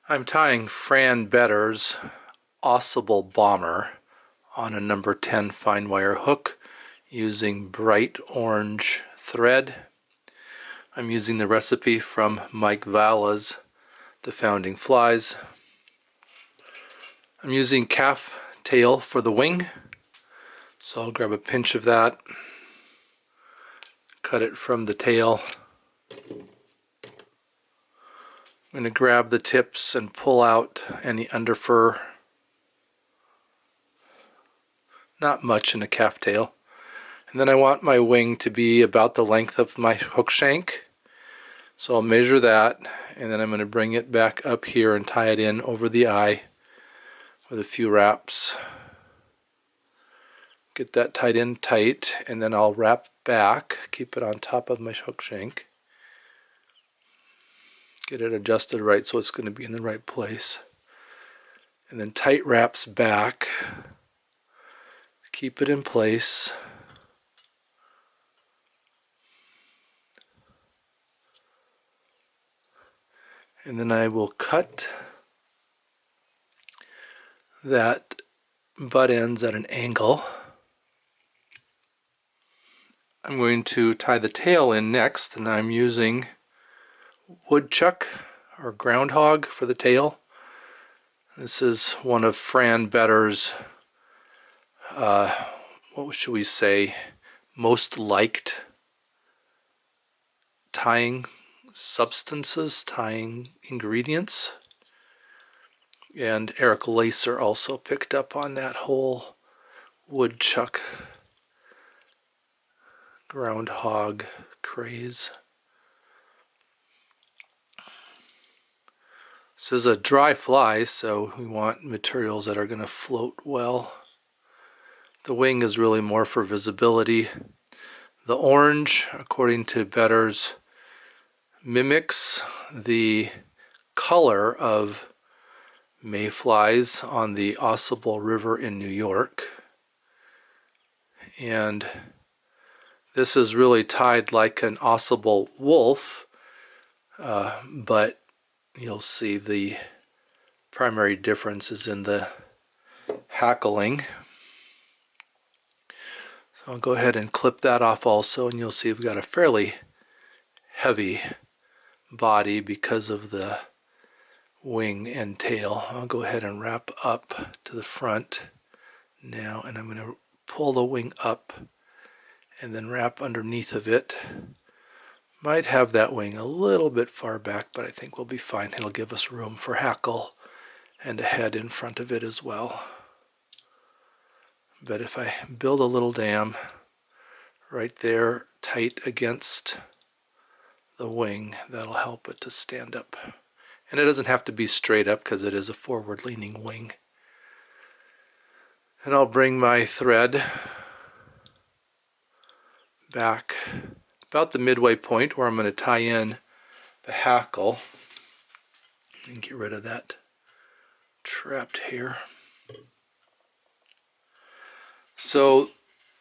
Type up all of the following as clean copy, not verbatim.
I'm tying Fran Better's Ausable bomber on a number 10 fine wire hook using bright orange thread. I'm using the recipe from Mike Valla's The Founding Flies. I'm using calf tail for the wing, so I'll grab a pinch of that, cut it from the tail. I'm going to grab the tips and pull out any underfur. Not much in a calf tail. And then I want my wing to be about the length of my hook shank. So I'll measure that, and then I'm going to bring it back up here and tie it in over the eye with a few wraps. Get that tied in tight, and then I'll wrap back, keep it on top of my hook shank. Get it adjusted right so it's going to be in the right place. And then tight wraps back. Keep it in place. And then I will cut that butt ends at an angle. I'm going to tie the tail in next, and I'm using woodchuck or groundhog for the tail. This is one of Fran Better's, what should we say, most liked tying substances, tying ingredients. And Eric Lacer also picked up on that whole woodchuck groundhog craze. This is a dry fly, so we want materials that are going to float well. The wing is really more for visibility. The orange, according to Better's, mimics the color of mayflies on the Ausable River in New York. And this is really tied like an Ausable wolf, but you'll see the primary difference is in the hackling. So I'll go ahead and clip that off also, and you'll see we've got a fairly heavy body because of the wing and tail. I'll go ahead and wrap up to the front now, and I'm going to pull the wing up and then wrap underneath of it. Might have that wing a little bit far back, but I think we'll be fine. It'll give us room for hackle and a head in front of it as well. But if I build a little dam right there tight against the wing, that'll help it to stand up. And it doesn't have to be straight up because it is a forward-leaning wing. And I'll bring my thread back about the midway point where I'm going to tie in the hackle and get rid of that trapped hair. So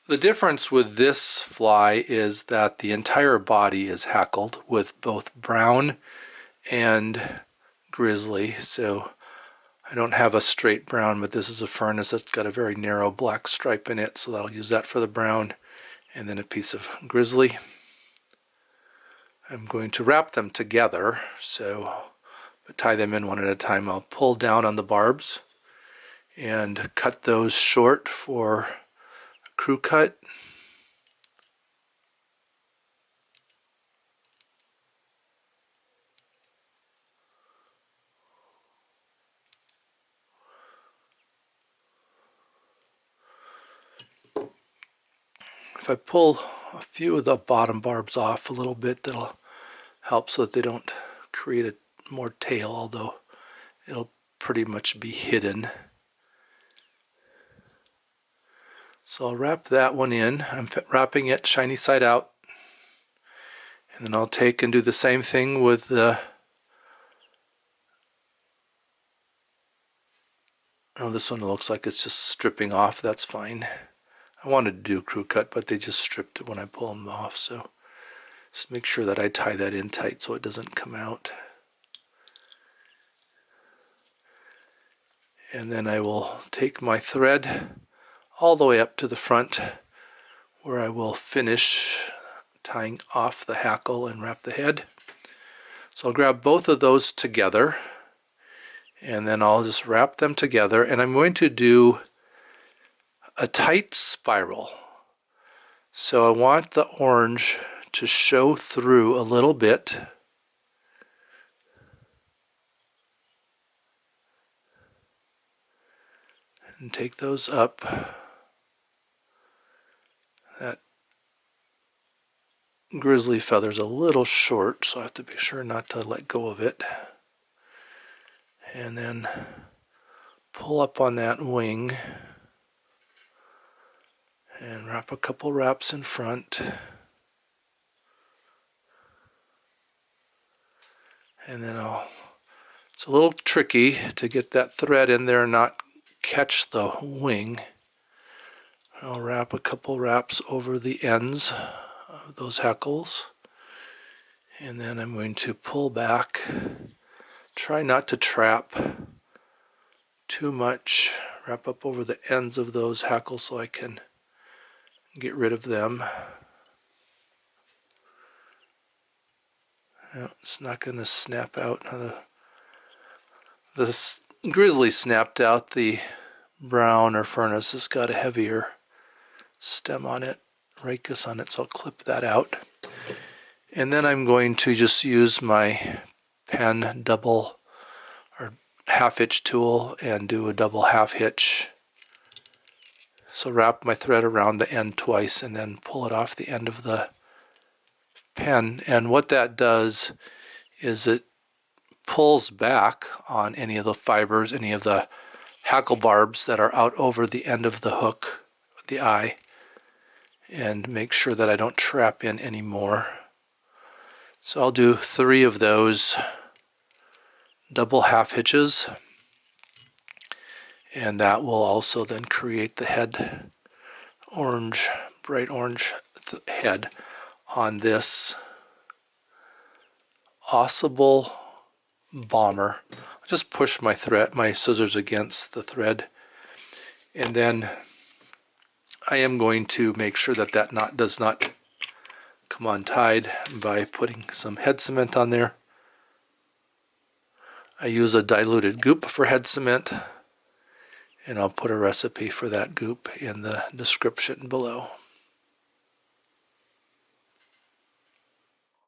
the difference with this fly is that the entire body is hackled with both brown and grizzly. So I don't have a straight brown, but this is a furnace that's got a very narrow black stripe in it, so I'll use that for the brown, and then a piece of grizzly. I'm going to wrap them together, but tie them in one at a time. I'll pull down on the barbs and cut those short for a crew cut. If I pull a few of the bottom barbs off a little bit, that'll help so that they don't create a more tail, although it'll pretty much be hidden. So I'll wrap that one in. I'm wrapping it shiny side out. And then I'll take and do the same thing with the... Oh, this one looks like it's just stripping off. That's fine. I wanted to do a crew cut, but they just stripped it when I pull them off, so just make sure that I tie that in tight so it doesn't come out. And then I will take my thread all the way up to the front where I will finish tying off the hackle and wrap the head. So I'll grab both of those together and then I'll just wrap them together, and I'm going to do a tight spiral. So I want the orange to show through a little bit. And take those up. That grizzly feather's a little short, so I have to be sure not to let go of it. And then pull up on that wing and wrap a couple wraps in front. And then it's a little tricky to get that thread in there and not catch the wing. I'll wrap a couple wraps over the ends of those hackles. And then I'm going to pull back. Try not to trap too much. Wrap up over the ends of those hackles so I can get rid of them. No, it's not going to snap out. The grizzly snapped out. The brown or furnace has got a heavier stem on it, rachis on it, so I'll clip that out. And then I'm going to just use my pen double or half hitch tool and do a double half hitch. So wrap my thread around the end twice and then pull it off the end of the pen. And what that does is it pulls back on any of the fibers, any of the hackle barbs that are out over the end of the hook, the eye, and make sure that I don't trap in any more. So I'll do 3 of those double half hitches, and that will also then create the head orange, bright orange head on this Ausable bomber. I'll just push my scissors against the thread, and then I am going to make sure that that knot does not come untied by putting some head cement on there. I use a diluted Goop for head cement, and I'll put a recipe for that Goop in the description below.